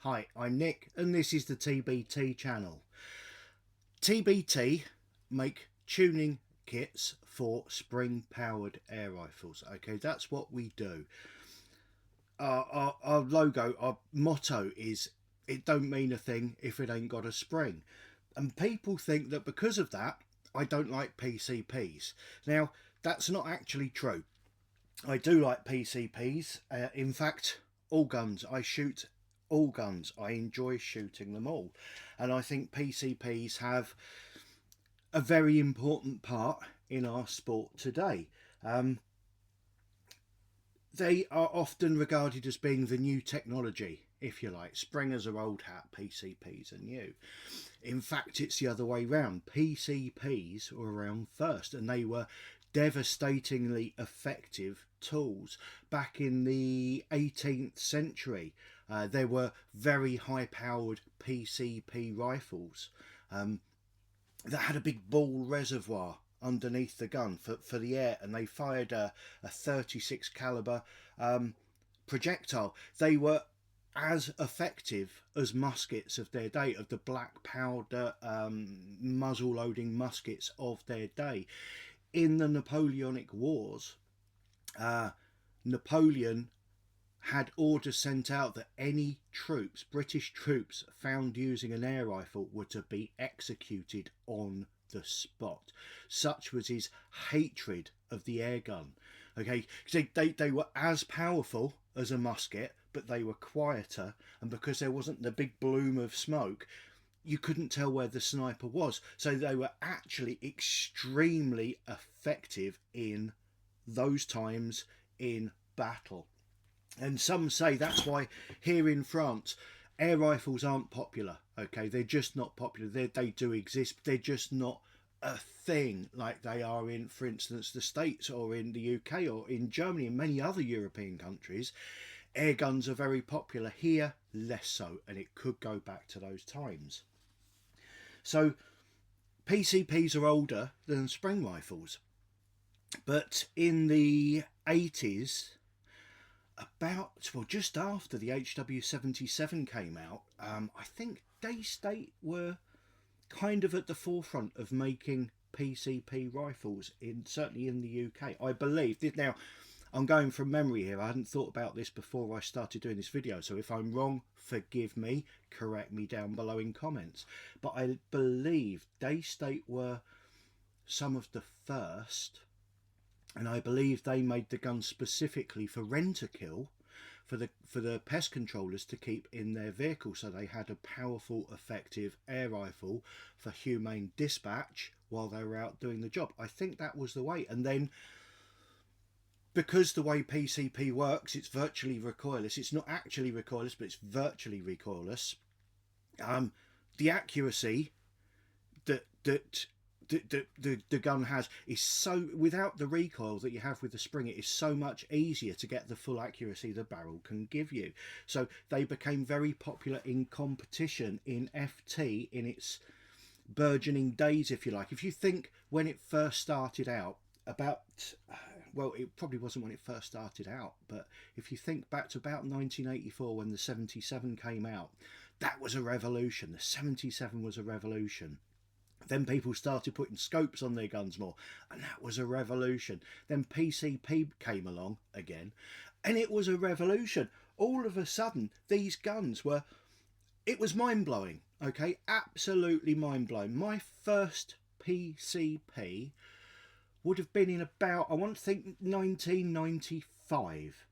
Hi, I'm Nick and this is the TBT channel. TBT make tuning kits for spring powered air rifles. Okay, that's what we do. Our logo, our motto is it don't mean a thing if it ain't got a spring. And people think that because of that I don't like PCPs. Now that's not actually true. I do like PCPs. In fact, all guns. I shoot all guns. I enjoy shooting them all. And I think PCPs have a very important part in our sport today. They are often regarded as being the new technology, if you like. Springers are old hat, PCPs are new. In fact, it's the other way round. PCPs were around first and they were devastatingly effective tools. Back in the 18th century, there were very high-powered PCP rifles that had a big ball reservoir underneath the gun for the air, and they fired a 36 caliber projectile. They were as effective as muskets of their day, of the black powder muzzle loading muskets of their day. In the Napoleonic Wars, Napoleon had orders sent out that any troops, British troops, found using an air rifle were to be executed on the spot. Such was his hatred of the air gun. Okay, they were as powerful as a musket, but they were quieter, and because there wasn't the big bloom of smoke, you couldn't tell where the sniper was. So they were actually extremely effective in those times in battle. And some say that's why here in France air rifles aren't popular. Okay, they're just not popular. They do exist, but they're just not a thing like they are in, for instance, the States or in the UK or in Germany and many other European countries. Air guns are very popular. Here, less so, and it could go back to those times. So PCPs are older than spring rifles, but in the 80s, just after the HW77 came out, I think Daystate were kind of at the forefront of making PCP rifles, certainly in the UK, I believe. Now, I'm going from memory here. I hadn't thought about this before I started doing this video, so if I'm wrong, forgive me, correct me down below in comments. But I believe Daystate were some of the first, and I believe they made the gun specifically for rent-a-kill, for the pest controllers to keep in their vehicle, so they had a powerful, effective air rifle for humane dispatch while they were out doing the job. I think that was the way. And then, because the way PCP works, it's virtually recoilless. It's not actually recoilless, but it's virtually recoilless. The accuracy that the gun has is so, without the recoil that you have with the spring, it is so much easier to get the full accuracy the barrel can give you. So they became very popular in competition in FT in its burgeoning days, if you like. If you think when it first started out, well, it probably wasn't when it first started out, but if you think back to about 1984 when the 77 came out, that was a revolution. The 77 was a revolution. Then people started putting scopes on their guns more, and that was a revolution. Then PCP came along again, and it was a revolution. All of a sudden, these guns were, it was mind-blowing, okay? Absolutely mind-blowing. My first PCP would have been in about, I want to think, 1995.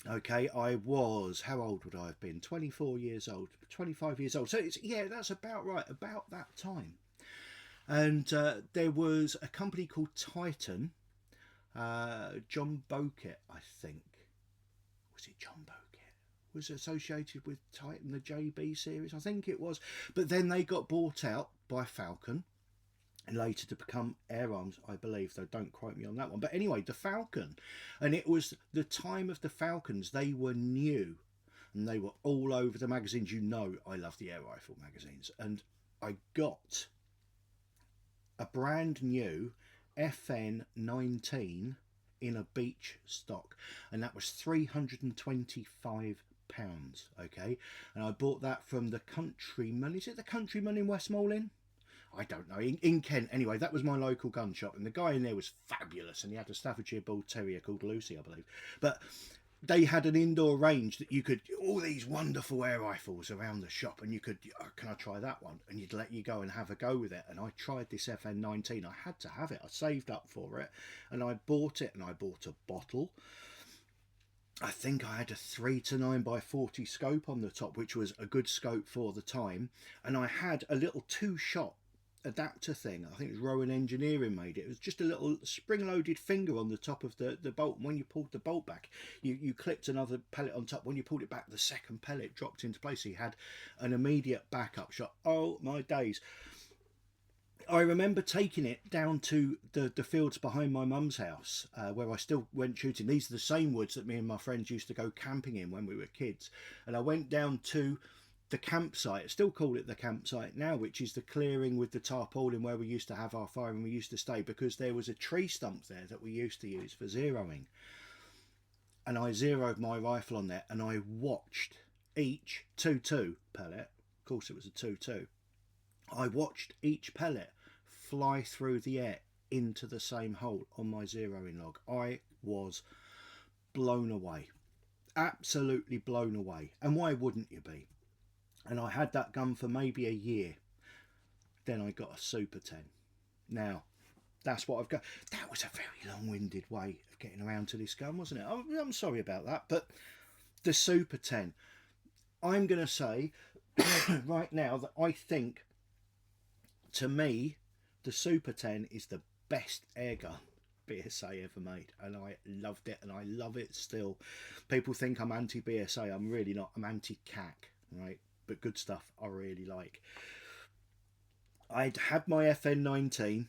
Okay, I was, how old would I have been? 24 years old, 25 years old. So it's, yeah, that's about right, about that time. And there was a company called Titan, John Bokett, I think. Was it John Bokett? Was associated with Titan, the JB series? I think it was. But then they got bought out by Falcon, and later to become Air Arms, I believe, though don't quote me on that one. But anyway, the Falcon. And it was the time of the Falcons. They were new, and they were all over the magazines. You know I love the air rifle magazines. And I got a brand new FN19 in a beach stock, and that was £325. Okay, and I bought that from the Countryman. Is it the Countryman in Westmoreland? I don't know, in Kent. Anyway, that was my local gun shop, and the guy in there was fabulous, and he had a Staffordshire Bull Terrier called Lucy, I believe. But they had an indoor range that you could, all these wonderful air rifles around the shop, and you could, oh, can I try that one? And you'd let you go and have a go with it. And I tried this FN19. I had to have it. I saved up for it, and I bought it, and I bought a bottle. I think I had a 3 to 9 by 40 scope on the top, which was a good scope for the time. And I had a little 2-shot adapter thing. I think it was Rowan Engineering made it. It was just a little spring-loaded finger on the top of the bolt. And when you pulled the bolt back, you clipped another pellet on top. When you pulled it back, the second pellet dropped into place. So you had an immediate backup shot. Oh, my days. I remember taking it down to the fields behind my mum's house, where I still went shooting. These are the same woods that me and my friends used to go camping in when we were kids. And I went down to the campsite, I still call it the campsite now, which is the clearing with the tarpaulin where we used to have our fire and we used to stay, because there was a tree stump there that we used to use for zeroing. And I zeroed my rifle on there, and I watched each 2.2 pellet, of course it was a 2.2, I watched each pellet fly through the air into the same hole on my zeroing log. I was blown away, absolutely blown away. And why wouldn't you be? And I had that gun for maybe a year. Then I got a Super 10. Now, that's what I've got. That was a very long-winded way of getting around to this gun, wasn't it? I'm sorry about that, but the Super 10. I'm going to say right now that I think, to me, the Super 10 is the best air gun BSA ever made, and I loved it, and I love it still. People think I'm anti-BSA. I'm really not. I'm anti-CAC, right? But good stuff I really like. I'd had my FN19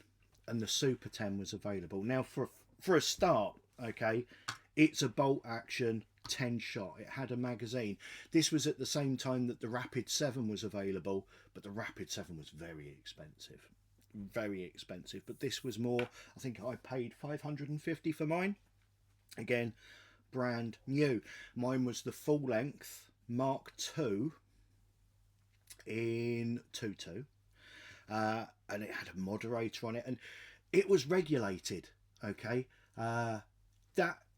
and the Super 10 was available. Now for a start, okay, it's a bolt action 10 shot. It had a magazine. This was at the same time that the Rapid 7 was available, but the Rapid 7 was very expensive. Very expensive. But this was more, I think I paid $550 for mine. Again, brand new. Mine was the full length Mark II in 2.2. And it had a moderator on it, and it was regulated, okay. That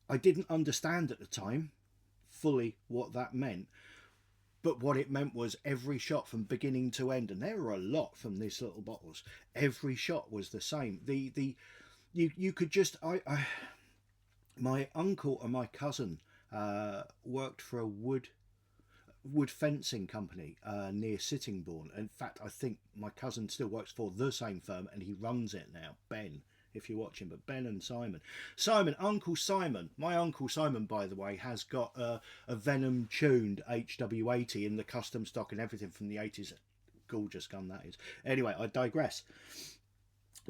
I didn't understand at the time fully what that meant, but what it meant was every shot from beginning to end, and there were a lot from these little bottles, every shot was the same. You could just, my uncle and my cousin worked for a wood fencing company near Sittingbourne. In fact, I think my cousin still works for the same firm, and he runs it now, Ben, if you're watching. But Ben and Uncle Simon, my Uncle Simon, by the way, has got a Venom tuned HW80 in the custom stock and everything from the 80s. Gorgeous gun that is. Anyway, I digress.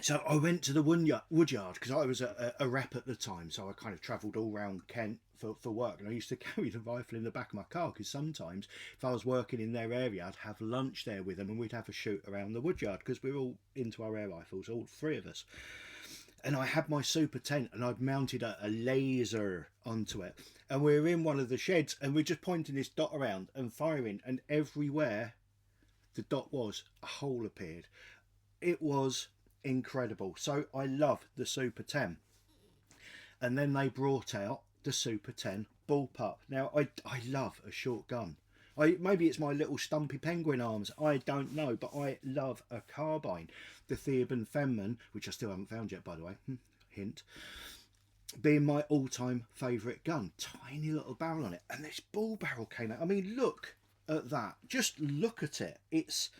So I went to the woodyard because I was a rep at the time, so I kind of travelled all around Kent for work, and I used to carry the rifle in the back of my car because sometimes if I was working in their area, I'd have lunch there with them and we'd have a shoot around the woodyard because we were all into our air rifles, all three of us. And I had my Super 10 and I'd mounted a laser onto it, and we were in one of the sheds and we're just pointing this dot around and firing, and everywhere the dot was, a hole appeared. It was incredible. So I love the Super 10. And then they brought out the Super 10 bullpup. Now I love a short gun. Maybe it's my little stumpy penguin arms, I don't know, but I love a carbine. The Theoban Fenman, which I still haven't found yet, by the way, hint, being my all-time favourite gun. Tiny little barrel on it, and this ball barrel came out. I mean, look at that, just look at it. It's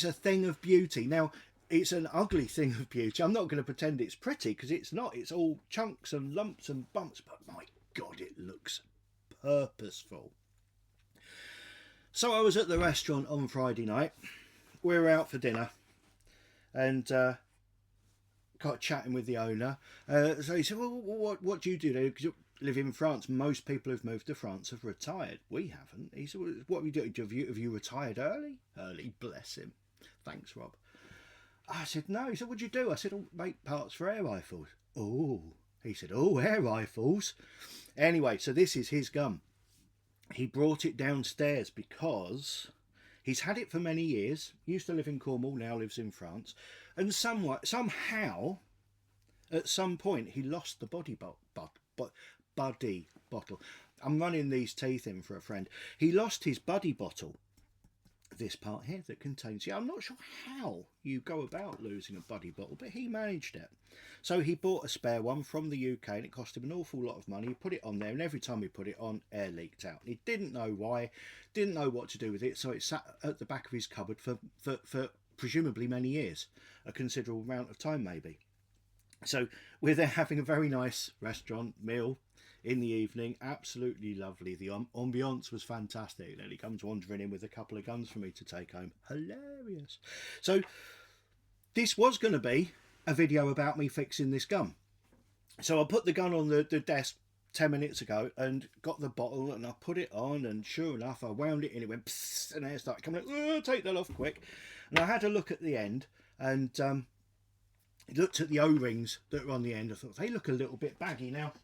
a thing of beauty. Now, it's an ugly thing of beauty. I'm not going to pretend it's pretty, because it's not. It's all chunks and lumps and bumps, but my God, it looks purposeful. So I was at the restaurant on Friday night. We were out for dinner, and got chatting with the owner. So he said, well, what do you do? Because you live in France. Most people who've moved to France have retired. We haven't. He said, well, what have you done? Have you retired early? Early, bless him. Thanks, Rob. I said, no. He said, what do you do? I said, oh, make parts for air rifles. Oh, he said, oh, air rifles. Anyway, so this is his gun. he brought it downstairs because he's had it for many years. Used to live in Cornwall, now lives in France, and somehow at some point he lost the buddy bottle. I'm running these teeth in for a friend. He lost his buddy bottle, this part here that contains, yeah, I'm not sure how you go about losing a buddy bottle, but he managed it. So he bought a spare one from the UK, and it cost him an awful lot of money. He put it on there, and every time he put it on, air leaked out. He didn't know why, didn't know what to do with it, so it sat at the back of his cupboard for presumably many years, a considerable amount of time maybe. So we're there having a very nice restaurant meal in the evening, absolutely lovely. The ambiance was fantastic. Then he comes wandering in with a couple of guns for me to take home. Hilarious. So this was going to be a video about me fixing this gun. So I put the gun on the desk 10 minutes ago and got the bottle, and I put it on, and sure enough I wound it in, it went psst, and air started coming out. Take that off quick. And I had a look at the end, and looked at the O-rings that were on the end. I thought they look a little bit baggy. Now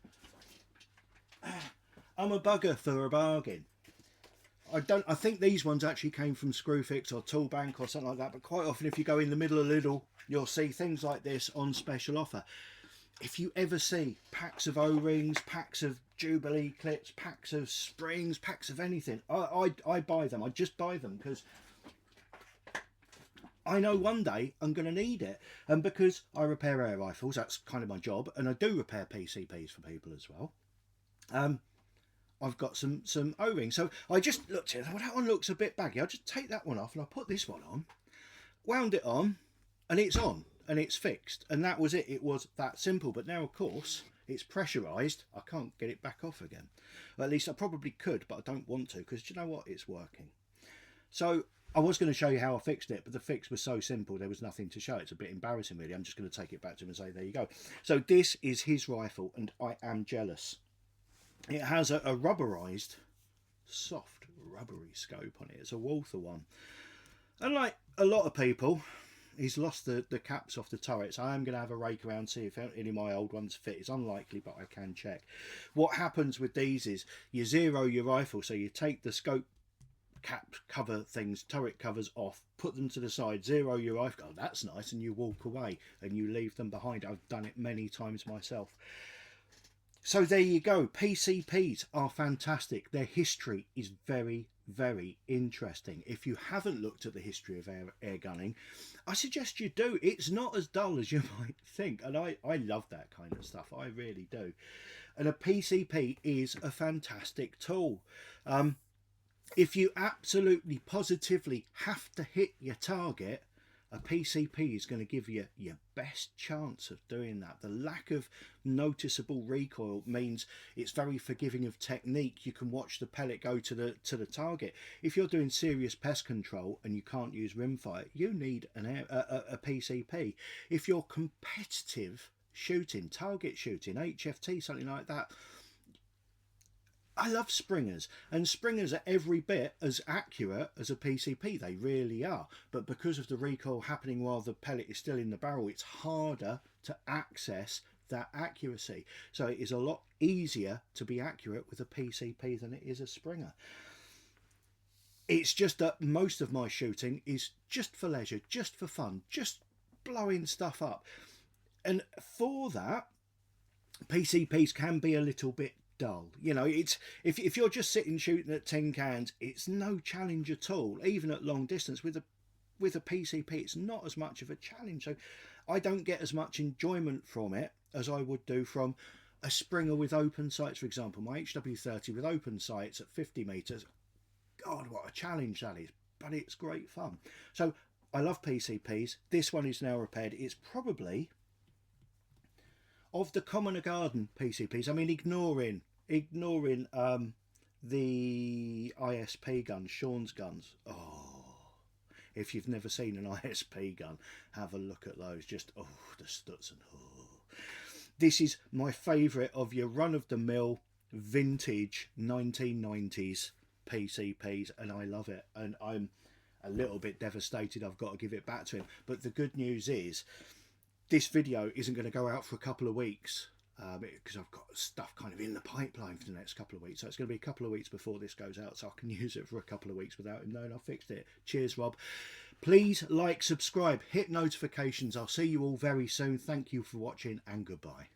I'm a bugger for a bargain. I think these ones actually came from Screwfix or Toolbank or something like that, but quite often if you go in the middle of Lidl, you'll see things like this on special offer. If you ever see packs of O-rings, packs of Jubilee clips, packs of springs, packs of anything, I buy them. I just buy them because I know one day I'm going to need it. And because I repair air rifles, that's kind of my job, and I do repair PCPs for people as well. I've got some O-rings. So I just looked at it, well, that one looks a bit baggy. I'll just take that one off and I'll put this one on, wound it on, and it's on, and it's fixed. And that was it. It was that simple. But now, of course, it's pressurised. I can't get it back off again. Well, at least I probably could, but I don't want to, because do you know what? It's working. So I was going to show you how I fixed it, but the fix was so simple there was nothing to show. It's a bit embarrassing really. I'm just going to take it back to him and say, there you go. So this is his rifle, and I am jealous. It has a rubberized, soft, rubbery scope on it. It's a Walther one. And like a lot of people, he's lost the caps off the turrets. I am going to have a rake around, see if any of my old ones fit. It's unlikely, but I can check. What happens with these is you zero your rifle, so you take the scope cap cover things, turret covers off, put them to the side, zero your rifle. Oh, that's nice, and you walk away and you leave them behind. I've done it many times myself. So there you go. PCPs are fantastic. Their history is very, very interesting. If you haven't looked at the history of air gunning, I suggest you do. It's not as dull as you might think, and I love that kind of stuff. I really do. And a PCP is a fantastic tool. If you absolutely positively have to hit your target, a PCP is going to give you your best chance of doing that. The lack of noticeable recoil means it's very forgiving of technique. You can watch the pellet go to the target. If you're doing serious pest control and you can't use rimfire, you need a PCP. If you're competitive shooting, target shooting, HFT, something like that, I love springers, and springers are every bit as accurate as a PCP. They really are. But because of the recoil happening while the pellet is still in the barrel, it's harder to access that accuracy. So it is a lot easier to be accurate with a PCP than it is a springer. It's just that most of my shooting is just for leisure, just for fun, just blowing stuff up. And for that, PCPs can be a little bit dull. You know, it's if you're just sitting shooting at tin cans, it's no challenge at all. Even at long distance with a PCP, it's not as much of a challenge. So I don't get as much enjoyment from it as I would do from a springer with open sights, for example. My HW30 with open sights at 50 meters, god, what a challenge that is, but it's great fun. So I love PCPs. This one is now repaired. It's probably, of the commoner garden PCPs, I mean, ignoring the ISP guns, Sean's guns. Oh, if you've never seen an ISP gun, have a look at those. Just, oh, the Stutzen. Oh. This is my favourite of your run-of-the-mill vintage 1990s PCPs, and I love it. And I'm a little bit devastated I've got to give it back to him. But the good news is, this video isn't going to go out for a couple of weeks. because I've got stuff kind of in the pipeline for the next couple of weeks. So it's going to be a couple of weeks before this goes out, so I can use it for a couple of weeks without him knowing I fixed it. Cheers, Rob. Please like, subscribe, hit notifications. I'll see you all very soon. Thank you for watching, and goodbye.